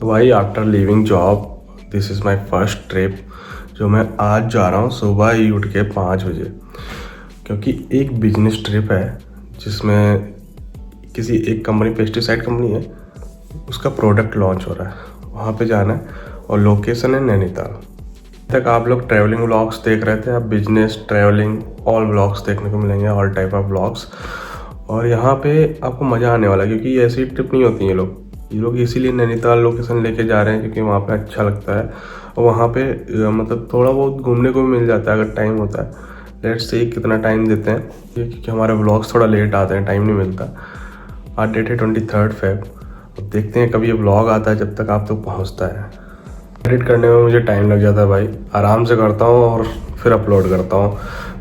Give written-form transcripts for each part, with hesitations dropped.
भाई after leaving job this is my first trip जो मैं आज जा रहा हूँ सुबह ही उठ के 5 बजे, क्योंकि एक बिजनेस ट्रिप है जिसमें किसी एक कंपनी, पेस्टिसाइड कंपनी है, उसका प्रोडक्ट लॉन्च हो रहा है, वहाँ पे जाना है और लोकेशन है नैनीताल। तक आप लोग ट्रैवलिंग व्लॉग्स देख रहे थे, आप बिजनेस ट्रैवलिंग ऑल व्लॉग्स देखने को मिलेंगे, ऑल टाइप ऑफ व्लॉग्स। और यहाँ पे आपको मज़ा आने वाला है क्योंकि ऐसी ट्रिप नहीं होती है। ये लोग इसीलिए नैनीताल लोकेशन लेके जा रहे हैं क्योंकि वहाँ पे अच्छा लगता है और वहाँ पे मतलब थोड़ा बहुत घूमने को भी मिल जाता है अगर टाइम होता है। लेट्स से कितना टाइम देते हैं क्योंकि हमारे व्लॉग्स थोड़ा लेट आते हैं, टाइम नहीं मिलता। आज डेट है 23 फेब। अब देखते हैं कभी ये व्लॉग आता है, जब तक आप तक पहुँचता है। एडिट करने में मुझे टाइम लग जाता है भाई, आराम से करता हूँ और फिर अपलोड करता हूँ।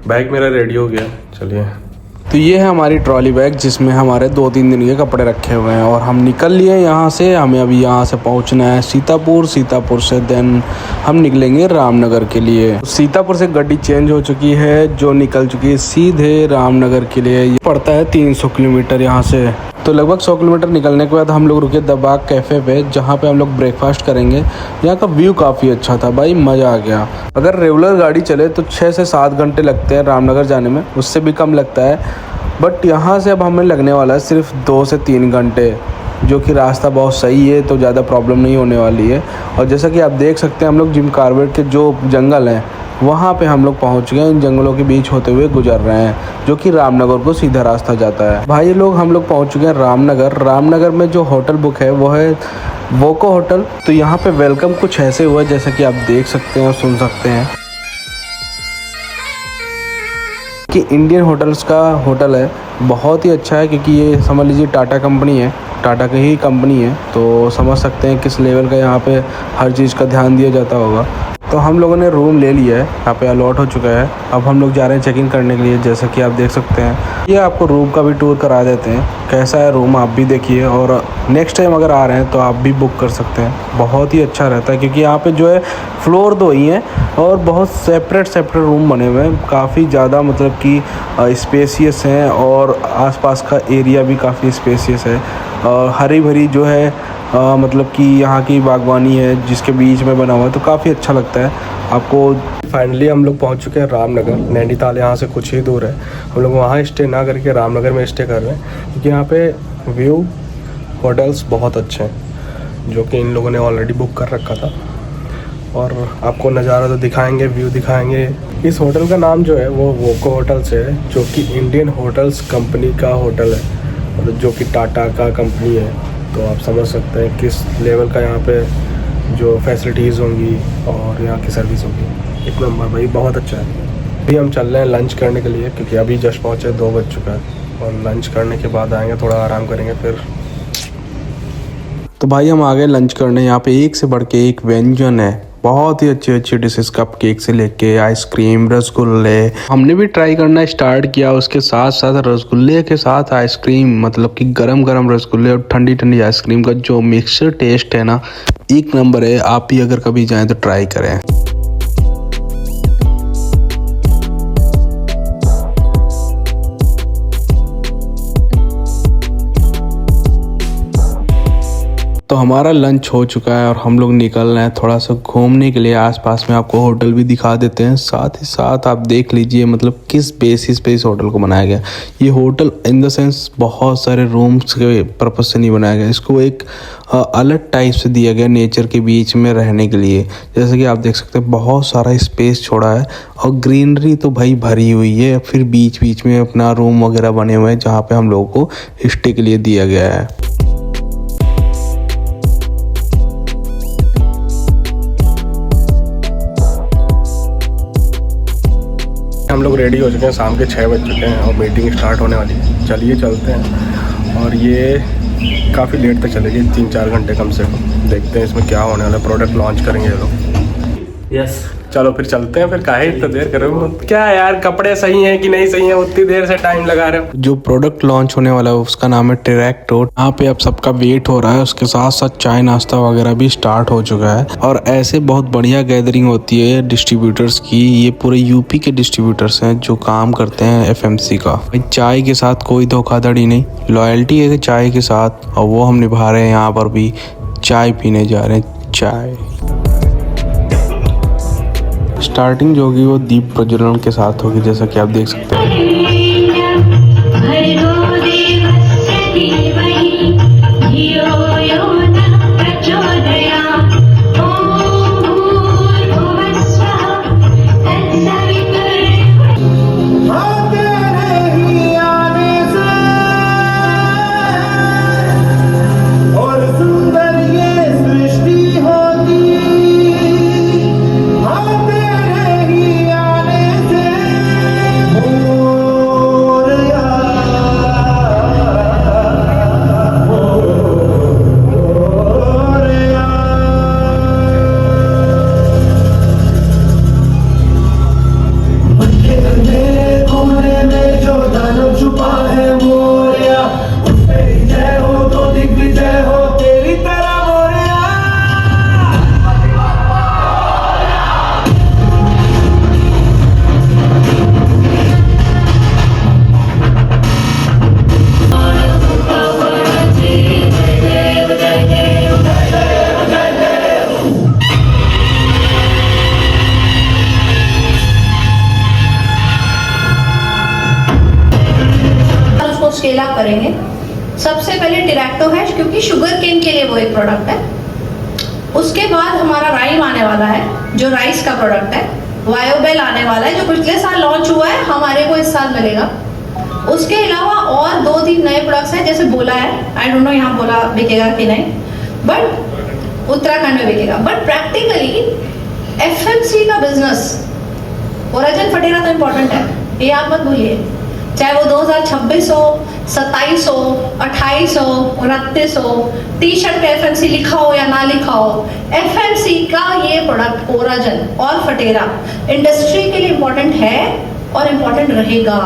बैग मेरा रेडी हो गया, चलिए। तो ये है हमारी ट्रॉली बैग जिसमें हमारे 2-3 दिन के कपड़े रखे हुए हैं और हम निकल लिए यहाँ से। हमें अभी यहाँ से पहुँचना है सीतापुर। सीतापुर से देन हम निकलेंगे रामनगर के लिए। सीतापुर से गाड़ी चेंज हो चुकी है जो निकल चुकी है सीधे रामनगर के लिए। ये पड़ता है 300 किलोमीटर यहाँ से। तो लगभग 100 किलोमीटर निकलने के बाद हम लोग रुके दबाग कैफ़े पे, जहाँ पे हम लोग ब्रेकफास्ट करेंगे। यहाँ का व्यू काफ़ी अच्छा था भाई, मज़ा आ गया। अगर रेगुलर गाड़ी चले तो 6 से 7 घंटे लगते हैं रामनगर जाने में, उससे भी कम लगता है। बट यहाँ से अब हमें लगने वाला है सिर्फ 2 से 3 घंटे, जो कि रास्ता बहुत सही है, तो ज़्यादा प्रॉब्लम नहीं होने वाली है। और जैसा कि आप देख सकते हैं, हम लोग जिम कार्बेट के जो जंगल हैं वहाँ पे हम लोग पहुँच गए। इन जंगलों के बीच होते हुए गुजर रहे हैं, जो कि रामनगर को सीधा रास्ता जाता है। भाई लोग हम लोग पहुँच चुके हैं रामनगर। रामनगर में जो होटल बुक है वो है वोको होटल। तो यहाँ पे वेलकम कुछ ऐसे हुआ जैसा कि आप देख सकते हैं और सुन सकते हैं कि इंडियन होटल्स का होटल है, बहुत ही अच्छा है। क्योंकि ये समझ लीजिए टाटा कंपनी है, टाटा की ही कंपनी है, तो समझ सकते हैं किस लेवल का यहाँ पे हर चीज़ का ध्यान दिया जाता होगा। तो हम लोगों ने रूम ले लिया है, यहाँ पे अलॉट हो चुका है। अब हम लोग जा रहे हैं चेक इन करने के लिए, जैसा कि आप देख सकते हैं। ये आपको रूम का भी टूर करा देते हैं, कैसा है रूम आप भी देखिए। और नेक्स्ट टाइम अगर आ रहे हैं तो आप भी बुक कर सकते हैं, बहुत ही अच्छा रहता है। क्योंकि यहाँ पे जो है फ्लोर 2 ही हैं और बहुत सेपरेट रूम बने हुए हैं, काफ़ी ज़्यादा मतलब कि स्पेसियस हैं और आसपास का एरिया भी काफ़ी स्पेसियस है। और हरी भरी जो है मतलब कि यहाँ की बागवानी है जिसके बीच में बना हुआ है, तो काफ़ी अच्छा लगता है आपको। फाइनली हम लोग पहुंच चुके हैं रामनगर। नैनीताल यहाँ से कुछ ही दूर है। हम लोग वहाँ स्टे ना करके रामनगर में स्टे कर रहे हैं क्योंकि यहाँ पे व्यू होटल्स बहुत अच्छे हैं, जो कि इन लोगों ने ऑलरेडी बुक कर रखा था। और आपको नज़ारा तो दिखाएंगे, व्यू दिखाएंगे। इस होटल का नाम जो है वो वोको होटल्स है, जो कि इंडियन होटल्स कंपनी का होटल है, मतलब जो कि टाटा का कंपनी है। तो आप समझ सकते हैं किस लेवल का यहाँ पे जो फैसिलिटीज़ होंगी और यहाँ की सर्विस होगी। एक नंबर भाई, बहुत अच्छा है। अभी हम चल रहे हैं लंच करने के लिए क्योंकि अभी जस्ट पहुँचे, 2 बज चुका है। और लंच करने के बाद आएंगे, थोड़ा आराम करेंगे फिर। तो भाई हम आ गए लंच करने। यहाँ पे एक से बढ़ के एक व्यंजन है, बहुत ही अच्छी अच्छी डिशेस, कप केक से लेके आइसक्रीम, रसगुल्ले। हमने भी ट्राई करना स्टार्ट किया। उसके साथ साथ रसगुल्ले के साथ आइसक्रीम, मतलब कि गरम गरम रसगुल्ले और ठंडी ठंडी आइसक्रीम का जो मिक्सर टेस्ट है ना, एक नंबर है। आप भी अगर कभी जाएं तो ट्राई करें। तो हमारा लंच हो चुका है और हम लोग निकल रहे हैं थोड़ा सा घूमने के लिए। आसपास में आपको होटल भी दिखा देते हैं, साथ ही साथ आप देख लीजिए मतलब किस बेसिस पे इस होटल को बनाया गया। ये होटल इन द सेंस बहुत सारे रूम्स के पर्पज से नहीं बनाया गया, इसको एक अलग टाइप से दिया गया नेचर के बीच में रहने के लिए। जैसे कि आप देख सकते हैं बहुत सारा स्पेस छोड़ा है और ग्रीनरी तो भाई भरी हुई है। फिर बीच बीच में अपना रूम वगैरह बने हुए हैं जहाँ पे हम लोगों को स्टे के लिए दिया गया है। हम लोग रेडी हो चुके हैं, शाम के 6 बज चुके हैं और मीटिंग स्टार्ट होने वाली है। चलिए चलते हैं। और ये काफ़ी लेट तक चलेगी, 3-4 घंटे कम से कम। देखते हैं इसमें क्या होने वाला है। प्रोडक्ट लॉन्च करेंगे ये लोग। यस, चलो फिर चलते हैं। फिर काहे इतना देर कर रहे हो? क्या यार, कपड़े सही हैं कि नहीं सही हैं, उतनी देर से टाइम लगा रहे हो। जो प्रोडक्ट लॉन्च होने वाला है उसका नाम है ट्रैक्टो। यहाँ पे अब सबका वेट हो रहा है, उसके साथ साथ चाय नाश्ता वगैरह भी स्टार्ट हो चुका है। और ऐसे बहुत बढ़िया गैदरिंग होती है डिस्ट्रीब्यूटर्स की। ये पूरे यूपी के डिस्ट्रीब्यूटर्स हैं जो काम करते हैं एफएमसी का। चाय के साथ कोई धोखाधड़ी नहीं, लॉयल्टी है चाय के साथ, और वो हम निभा रहे हैं यहाँ पर भी। चाय पीने जा रहे हैं, चाय। स्टार्टिंग जो होगी वो दीप प्रज्वलन के साथ होगी, जैसा कि आप देख सकते हैं। स्केल अप करेंगे। सबसे पहले टिरैक्टो है, क्योंकि शुगर केन के लिए वो एक प्रोडक्ट है। उसके बाद हमारा राइम आने वाला है, जो राइस का प्रोडक्ट है। वायोबेल आने वाला है, जो पिछले साल लॉन्च हुआ है, हमारे को इस साल मिलेगा। उसके अलावा और 2-3 नए प्रोडक्ट्स हैं, जैसे बोला है, आई डोंट नो यहाँ बोला बिकेगा कि नहीं, बट उत्तराखंड में बिकेगा। बट प्रैक्टिकली एफएमसी का बिजनेस, ओराजन फटेरा तो इम्पोर्टेंट है, ये आप मत भूलिए। चाहे वो 2026 हो, 27 हो, 28 हो, 29 हो, टी शर्ट पे एफएमसी लिखा हो या ना लिखा हो, एफएमसी का ये प्रोडक्ट ओराजन और फटेरा इंडस्ट्री के लिए इम्पोर्टेंट है और इम्पोर्टेंट रहेगा।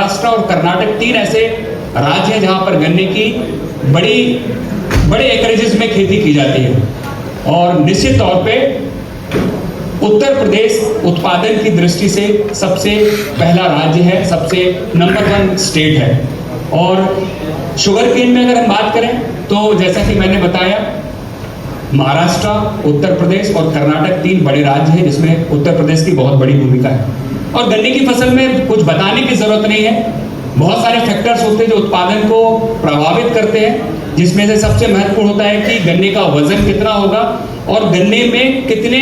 महाराष्ट्र और कर्नाटक 3 ऐसे राज्य हैं जहां पर गन्ने की बड़े एकरेजेस में खेती की जाती है। और निश्चित तौर पे उत्तर प्रदेश उत्पादन की दृष्टि से सबसे पहला राज्य है, सबसे नंबर 1 स्टेट है। और शुगर केन में अगर हम बात करें तो जैसा कि मैंने बताया, महाराष्ट्र, उत्तर प्रदेश और कर्नाटक 3 बड़े राज्य हैं जिसमें उत्तर प्रदेश की बहुत बड़ी भूमिका है। और गन्ने की फसल में कुछ बताने की जरूरत नहीं है, बहुत सारे फैक्टर्स होते हैं जो उत्पादन को प्रभावित करते हैं, जिसमें से सबसे महत्वपूर्ण होता है कि गन्ने का वजन कितना होगा और गन्ने में कितने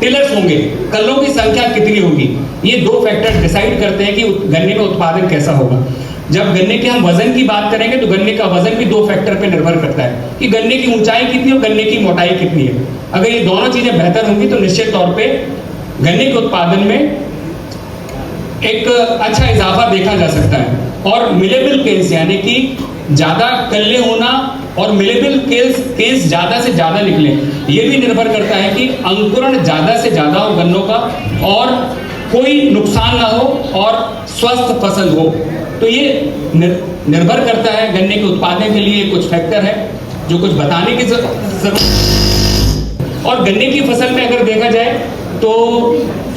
टिलर्स होंगे, कल्लों की संख्या कितनी होगी। ये 2 फैक्टर डिसाइड करते हैं कि गन्ने में उत्पादन कैसा होगा। जब गन्ने के हम वजन की बात करेंगे तो गन्ने का वजन भी 2 फैक्टर पे निर्भर करता है कि गन्ने की ऊंचाई कितनी और गन्ने की मोटाई कितनी है। अगर ये दोनों चीजें बेहतर होंगी तो निश्चित तौर पे गन्ने के उत्पादन में एक अच्छा इजाफा देखा जा सकता है। और मिलेबल केस यानी कि ज्यादा कल्ले होना और मिलेबल केस ज्यादा से ज्यादा निकले, ये भी निर्भर करता है कि अंकुरण ज्यादा से ज्यादा हो गन्नों का और कोई नुकसान ना हो और स्वस्थ फसल हो। तो ये निर्भर करता है गन्ने के उत्पादन के लिए कुछ फैक्टर है जो कुछ बताने की जरूरत। और गन्ने की फसल में अगर देखा जाए तो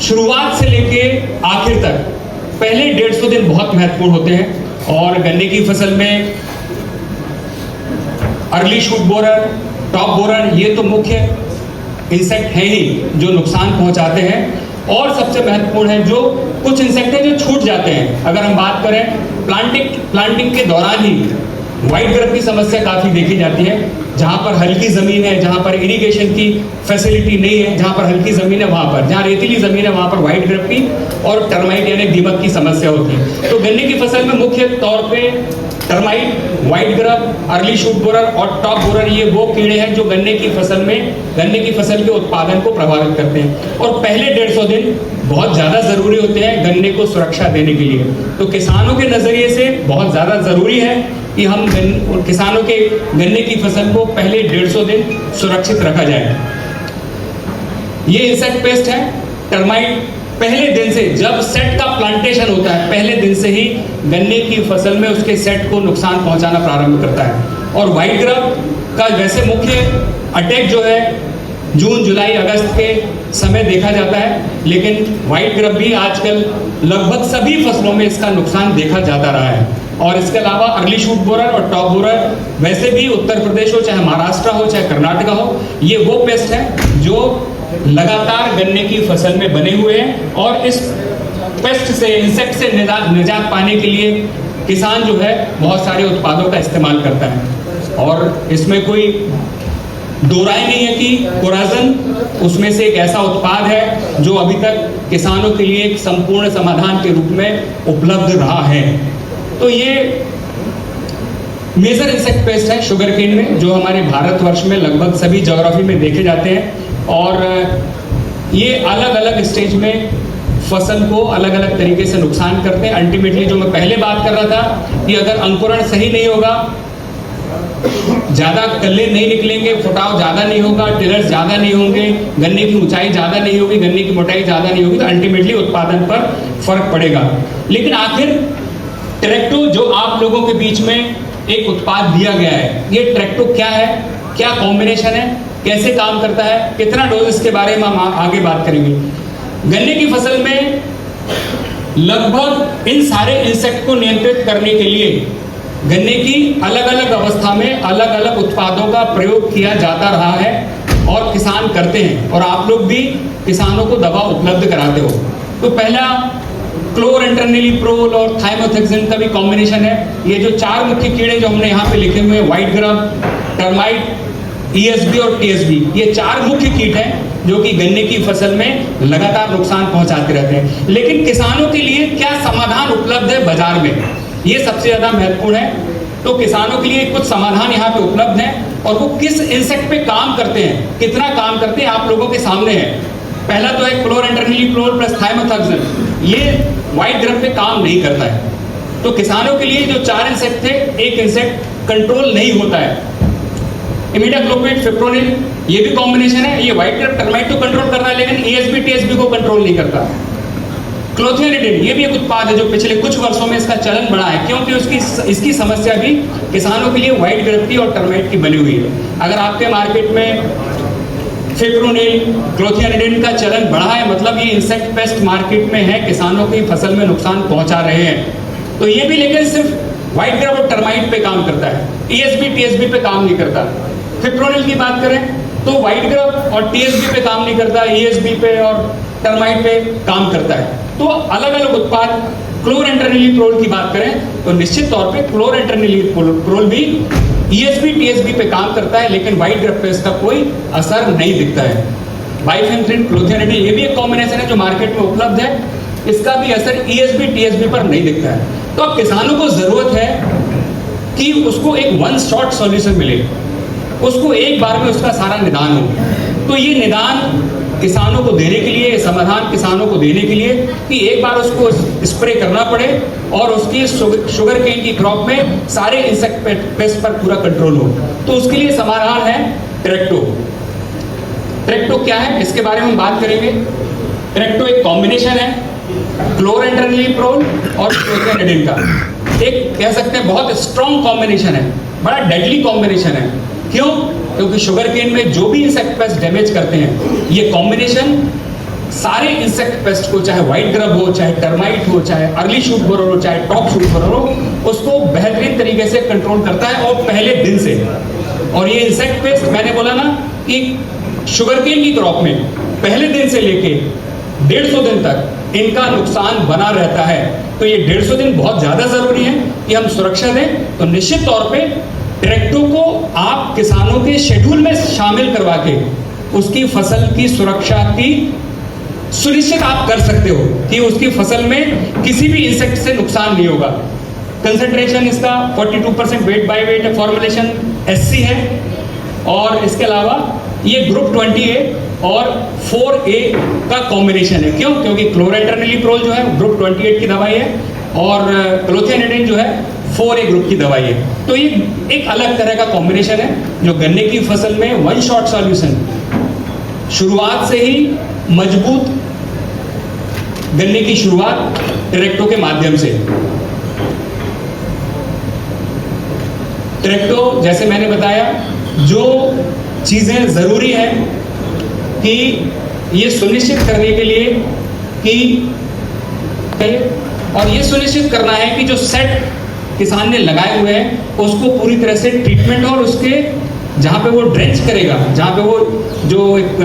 शुरुआत से लेके आखिर तक पहले 150 दिन बहुत महत्वपूर्ण होते हैं। और गन्ने की फसल में early shoot borer, top borer, ये तो मुख्य इंसेक्ट हैं ही जो नुकसान पहुंचाते हैं। और सबसे महत्वपूर्ण है जो कुछ इंसेक्ट हैं जो छूट जाते हैं। अगर हम बात करें प्लांटिंग के दौरान ही व्हाइट ग्रब की समस्या काफी देखी जाती है। जहां पर हल्की जमीन है, जहां पर इरिगेशन की फैसिलिटी नहीं है, जहां पर हल्की जमीन है वहां पर, जहां रेतीली जमीन है वहां पर व्हाइट ग्रब की और टर्माइट यानी दीमक की समस्या होती है। तो गन्ने की फसल में मुख्य तौर पे termite, white grub, early shoot borer और टॉप बोरर, ये वो कीड़े हैं जो गन्ने की फसल के उत्पादन को प्रभावित करते हैं। और पहले 150 दिन बहुत ज्यादा जरूरी होते हैं गन्ने को सुरक्षा देने के लिए। तो किसानों के नजरिए से बहुत ज्यादा जरूरी है कि हम किसानों के गन्ने की फसल को पहले 150 दिन सुरक्षित रखा जाए। ये इंसेक्ट पेस्ट है टर्माइट। पहले दिन से जब सेट का प्लांटेशन होता है, पहले दिन से ही गन्ने की फसल में उसके सेट को नुकसान पहुंचाना प्रारंभ करता है। और व्हाइट ग्रब का वैसे मुख्य अटैक जो है जून, जुलाई, अगस्त के समय देखा जाता है, लेकिन व्हाइट ग्रब भी आजकल लगभग सभी फसलों में इसका नुकसान देखा जाता रहा है। और इसके अलावा अर्ली शूट बोरर और टॉप बोरर वैसे भी उत्तर प्रदेश हो, चाहे महाराष्ट्र हो, चाहे कर्नाटका हो, ये वो पेस्ट है जो लगातार गन्ने की फसल में बने हुए हैं। और इस पेस्ट से, इंसेक्ट से निजात पाने के लिए किसान जो है बहुत सारे उत्पादों का इस्तेमाल करता है। और इसमें कोई दो राय नहीं है कि कोराजन उसमें से एक ऐसा उत्पाद है जो अभी तक किसानों के लिए एक संपूर्ण समाधान के रूप में उपलब्ध रहा है। तो ये मेजर इंसेक्ट पेस्ट है शुगर केन में, जो हमारे भारतवर्ष में लगभग सभी ज्योग्राफी में देखे जाते हैं। और ये अलग अलग स्टेज में फसल को अलग अलग तरीके से नुकसान करते हैं। अल्टीमेटली जो मैं पहले बात कर रहा था कि अगर अंकुरण सही नहीं होगा, ज्यादा कल्ले नहीं निकलेंगे, फुटाव ज्यादा नहीं होगा, टिलर्स ज्यादा नहीं होंगे, गन्ने की ऊंचाई ज्यादा नहीं होगी, गन्ने की मोटाई ज्यादा नहीं होगी, तो अल्टीमेटली उत्पादन पर फर्क पड़ेगा। लेकिन आखिर ट्रैक्टो जो आप लोगों के बीच में एक उत्पाद दिया गया है, ये ट्रैक्टो क्या है, क्या कॉम्बिनेशन है, कैसे काम करता है, कितना डोज, इसके बारे में हम आगे बात करेंगे। गन्ने की फसल में लगभग इन सारे इंसेक्ट को नियंत्रित करने के लिए गन्ने की अलग अलग अवस्था में अलग अलग उत्पादों का प्रयोग किया जाता रहा है और किसान करते हैं, और आप लोग भी किसानों को दवा उपलब्ध कराते हो। तो पहला क्लोरेंट्रेनिलीप्रोल और थाइमोथेक्सिन का भी कॉम्बिनेशन है। ये जो 4 मुख्य कीड़े जो हमने यहाँ पे लिखे हुए हैं, व्हाइट ग्रब, टर्माइट, ESB और TSB, ये 4 मुख्य कीट हैं जो कि गन्ने की फसल में लगातार नुकसान पहुंचाते रहते हैं। लेकिन किसानों के लिए क्या समाधान उपलब्ध है बाजार में, ये सबसे ज्यादा महत्वपूर्ण है। तो किसानों के लिए कुछ समाधान यहाँ पे उपलब्ध हैं, और वो किस इंसेक्ट पे काम करते हैं, कितना काम करते हैं, आप लोगों के सामने है। पहला तो है क्लोरेंट्रेनिलीप्रोल प्लस थाइमोथेक्सिन, ये व्हाइट ग्रब पे काम नहीं करता है। तो किसानों के लिए जो 4 इंसेक्ट थे, एक इंसेक्ट कंट्रोल नहीं होता है, इमिडाक्लोप्रिड, फिप्रोनिल, ये भी कॉम्बिनेशन है। ये व्हाइट ग्रब टर्माइट को कंट्रोल कर रहा है, लेकिन ESB TSB को कंट्रोल नहीं करता। क्लोथियानिडिन ये भी एक उत्पाद है जो पिछले कुछ वर्षों में इसका चलन बढ़ा है, क्योंकि इसकी समस्या भी किसानों के लिए व्हाइट ग्रप्टी और टर्माइट की बनी हुई है। अगर आपके मार्केट में फिप्रोनिल, क्लोथियानिडिन का चलन बढ़ा है, मतलब ये इंसेक्ट पेस्ट मार्केट में है, किसानों की फसल में नुकसान पहुंचा रहे हैं। तो ये भी लेकिन सिर्फ व्हाइट ग्रब और टर्माइट पे काम करता है, ESB, TSB पे काम नहीं करता। फिप्रोनिल की बात करें तो व्हाइट ग्रब और TSB पे काम नहीं करता, ESB पे और टर्माइट पे काम करता है। तो अलग अलग उत्पाद, क्लोरेंट्रेनिलीप्रोल की बात करें तो निश्चित तौर पे क्लोरेंट्रेनिलीप्रोल भी ESB, TSB पे काम करता है, लेकिन व्हाइट ग्रब पे इसका कोई असर नहीं दिखता है। बाइफेंथ्रिन, क्लोथियानिडिन ये भी एक कॉम्बिनेशन है जो मार्केट में उपलब्ध है, इसका भी असर ESB, TSB पर नहीं दिखता है। तो अब किसानों को जरूरत है कि उसको एक वन शॉट सॉल्यूशन मिले, उसको एक बार में उसका सारा निदान हो। तो ये निदान किसानों को देने के लिए, समाधान किसानों को देने के लिए कि एक बार उसको स्प्रे करना पड़े और उसकी शुगर केन की क्रॉप में सारे इंसेक्ट पेस्ट पर पूरा कंट्रोल हो, तो उसके लिए समाधान है ट्रैक्टो। ट्रैक्टो क्या है इसके बारे में हम बात करेंगे। ट्रैक्टो एक कॉम्बिनेशन है क्लोरेंट्रेनिलीप्रोल और क्लोथियानिडिन का, एक कह सकते हैं बहुत स्ट्रॉन्ग कॉम्बिनेशन है, बड़ा डेडली कॉम्बिनेशन है। क्यों? क्योंकि शुगर केन में जो भी इंसेक्ट पेस्ट डैमेज करते हैं, ये कॉम्बिनेशन सारे इंसेक्ट पेस्ट को, चाहे व्हाइट ग्रब हो, चाहे टर्माइट हो, चाहे अर्ली शूट बोरर हो, चाहे टॉप शूट बोरर हो, उसको बेहतरीन तरीके से कंट्रोल करता है और पहले दिन से। और ये इंसेक्ट पेस्ट मैंने बोला ना कि शुगर केन की क्रॉप में पहले दिन से लेके 150 दिन तक इनका नुकसान बना रहता है। तो ये 150 दिन बहुत ज्यादा जरूरी है कि हम सुरक्षा दें। तो निश्चित तौर पे ट्रैक्टो को आप किसानों के शेड्यूल में शामिल करवा के उसकी फसल की सुरक्षा की सुनिश्चित आप कर सकते हो कि उसकी फसल में किसी भी इंसेक्ट से नुकसान नहीं होगा। कंसंट्रेशन इसका 42% वेट बाय वेट है, फॉर्मुलेशन SC है, और इसके अलावा ये ग्रुप 20 है और 4A का कॉम्बिनेशन है। क्यों? क्योंकि क्लोरेंट्रेनिलीप्रोल जो है ग्रुप 28 की दवाई है और क्लोथियानिडिन जो है 4A ग्रुप की दवाई है। तो ये एक अलग तरह का कॉम्बिनेशन है जो गन्ने की फसल में वन शॉट सॉल्यूशन, शुरुआत से ही मजबूत गन्ने की शुरुआत ट्रैक्टो के माध्यम से। ट्रैक्टो जैसे मैंने बताया, जो चीजें जरूरी है कि ये सुनिश्चित करने के लिए कि, और ये सुनिश्चित करना है कि जो सेट किसान ने लगाए हुए हैं उसको पूरी तरह से ट्रीटमेंट, और उसके जहाँ पे वो ड्रेंच करेगा, जहाँ पे वो जो एक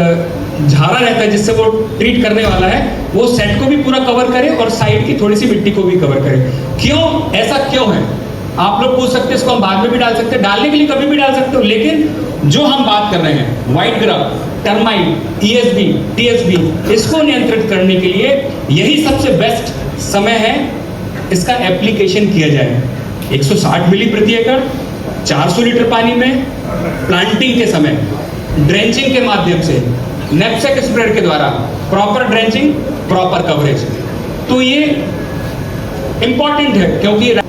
झारा रहता है जिससे वो ट्रीट करने वाला है, वो सेट को भी पूरा कवर करे और साइड की थोड़ी सी मिट्टी को भी कवर करे। क्यों? ऐसा क्यों है? आप लोग पूछ सकते हैं, इसको हम बाद में भी डाल सकते हैं, डालने के लिए कभी भी डाल सकते हो, लेकिन जो हम बात कर रहे हैं white grub, termite, ESB, TSB, इसको नियंत्रित करने के लिए यही सबसे बेस्ट समय है इसका एप्लीकेशन किया जाए। 160 मिली प्रति एकड़ 400 लीटर पानी में प्लांटिंग के समय ड्रेंचिंग के माध्यम से, नेपसेक स्प्रेड के द्वारा प्रॉपर ड्रेंचिंग, प्रॉपर कवरेज। तो ये इंपॉर्टेंट है क्योंकि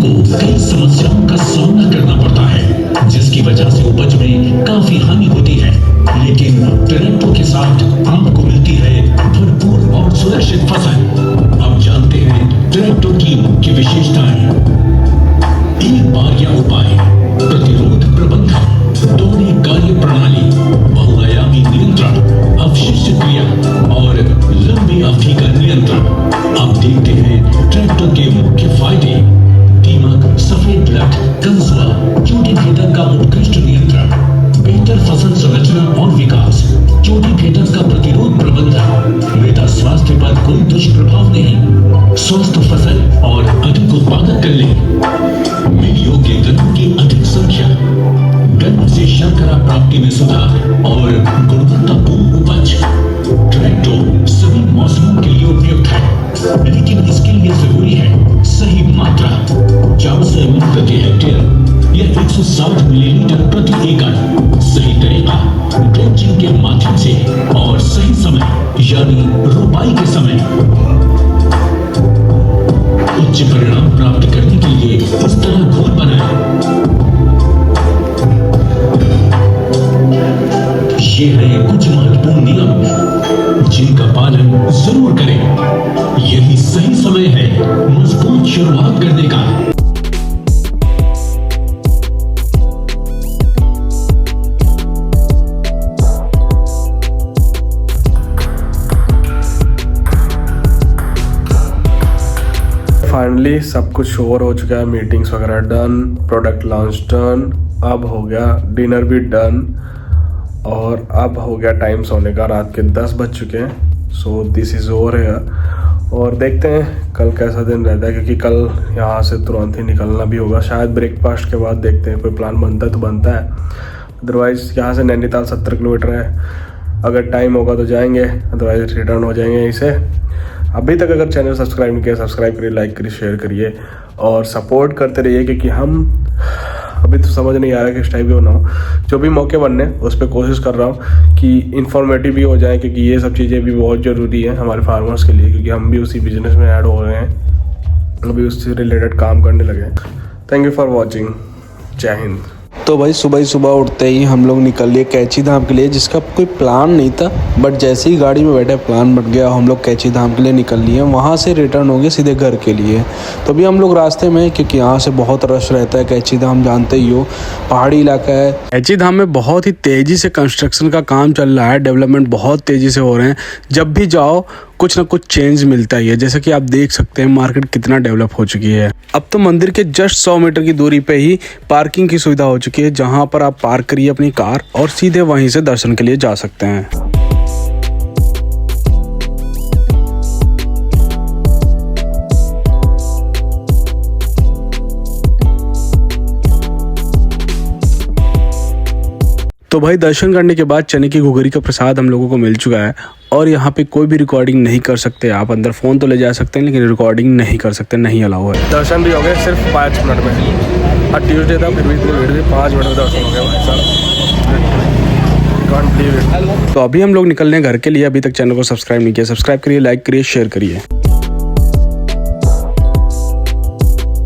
को कई समस्याओं का सामना करना पड़ता है, जिसकी वजह से उपज में काफी हानि होती है, लेकिन ट्रैक्टो के साथ आपको मिलती है भरपूर और सुरक्षित फसल। अब जानते हैं ट्रैक्टो की मुख्य विशेषताएं। एक बारिया उपाय, प्रतिरोध प्रबंधन, दोहरी कार्य प्रणाली, बहुआयामी नियंत्रण, अवशिष्ट क्रिया और लंबी अवधि का नियंत्रण। अब देखते हैं ट्रैक्टो के मुख्य फायदे। दीमक, सफेद लट, कंसुआ, चोटी भेदक का उत्कृष्ट नियंत्रण, बेहतर फसल संरचना और विकास, चोटी भेदक का प्रतिरोध प्रबंधन, मृदा स्वास्थ्य पर कोई दुष्प्रभाव नहीं, स्वस्थ फसल और अधिक उत्पादक करने, मिल योग्य गन्नों की अधिक संख्या, गन्ने से शर्करा प्राप्ति में सुधार और गुणवत्तापूर्ण उपज। ट्रैक्टो सभी मौसमों के लिए उपयुक्त है, लेकिन इसके लिए जरूरी है सही मात्रा। 400 ml प्रति हेक्टेयर या 160 मिलीलीटर प्रति एकड़। सही तरीका ड्रेंचिंग के माध्यम से और सही समय यानी रोपाई के समय। उच्च परिणाम प्राप्त करने के लिए इस तरह घोल बनाएं। ये है कुछ महत्वपूर्ण नियम जिनका पालन जरूर करें। ये शुरुआत करने का। फाइनली सब कुछ ओवर हो चुका है, मीटिंग्स वगैरह डन, प्रोडक्ट लॉन्च डन, अब हो गया डिनर भी डन और अब हो गया टाइम सोने का। रात के 10 बज चुके हैं। सो दिस इज़ ओवर है और देखते हैं कल कैसा दिन रहता है, क्योंकि कल यहाँ से तुरंत ही निकलना भी होगा। शायद ब्रेकफास्ट के बाद देखते हैं, कोई प्लान बनता है तो बनता है, अदरवाइज़ यहाँ से नैनीताल 70 किलोमीटर है। अगर टाइम होगा तो जाएंगे, अदरवाइज रिटर्न हो जाएंगे यहीं से। अभी तक अगर चैनल सब्सक्राइब नहीं किया, सब्सक्राइब करिए, लाइक करिए, शेयर करिए और सपोर्ट करते रहिए, क्योंकि हम अभी तो समझ नहीं आ रहा कि किस टाइप के बनाऊँ। जो भी मौके बनने उस पर कोशिश कर रहा हूँ कि इन्फॉर्मेटिव भी हो जाए, क्योंकि ये सब चीज़ें भी बहुत ज़रूरी है हमारे फार्मर्स के लिए, क्योंकि हम भी उसी बिजनेस में ऐड हो रहे हैं, अभी उससे रिलेटेड काम करने लगे हैं। Thank you for watching. जय हिंद। तो भाई सुबह ही सुबह उठते ही हम लोग निकल लिए कैची धाम के लिए, जिसका कोई प्लान नहीं था, बट जैसे ही गाड़ी में बैठे प्लान बन गया। हम लोग कैची धाम के लिए निकल लिए, वहाँ से रिटर्न हो गए सीधे घर के लिए। तो अभी हम लोग रास्ते में, क्योंकि यहाँ से बहुत रश रहता है। कैची धाम जानते ही हो, पहाड़ी इलाका है। कैची धाम में बहुत ही तेज़ी से कंस्ट्रक्शन का काम चल रहा है, डेवलपमेंट बहुत तेज़ी से हो रहे हैं। जब भी जाओ कुछ ना कुछ चेंज मिलता ही है। जैसे कि आप देख सकते हैं मार्केट कितना डेवलप हो चुकी है। अब तो मंदिर के जस्ट 100 मीटर की दूरी पे ही पार्किंग की सुविधा हो चुकी है, जहां पर आप पार्क करिए अपनी कार और सीधे वहीं से दर्शन के लिए जा सकते हैं। तो भाई दर्शन करने के बाद चने की घुघरी का प्रसाद हम लोगों को मिल चुका है और यहाँ पे कोई भी रिकॉर्डिंग नहीं कर सकते। आप अंदर फ़ोन तो ले जा सकते हैं, लेकिन रिकॉर्डिंग नहीं कर सकते, नहीं अलाउ है। दर्शन भी हो गए सिर्फ 5 मिनट में। आज ट्यूसडे था, फिर भी इतनी भीड़ थी, 5 मिनट में दर्शन हो गया भाई साहब। तो अभी हम लोग निकलने घर के लिए। अभी तक चैनल को सब्सक्राइब नहीं किया, सब्सक्राइब करिए, लाइक करिए, शेयर करिए।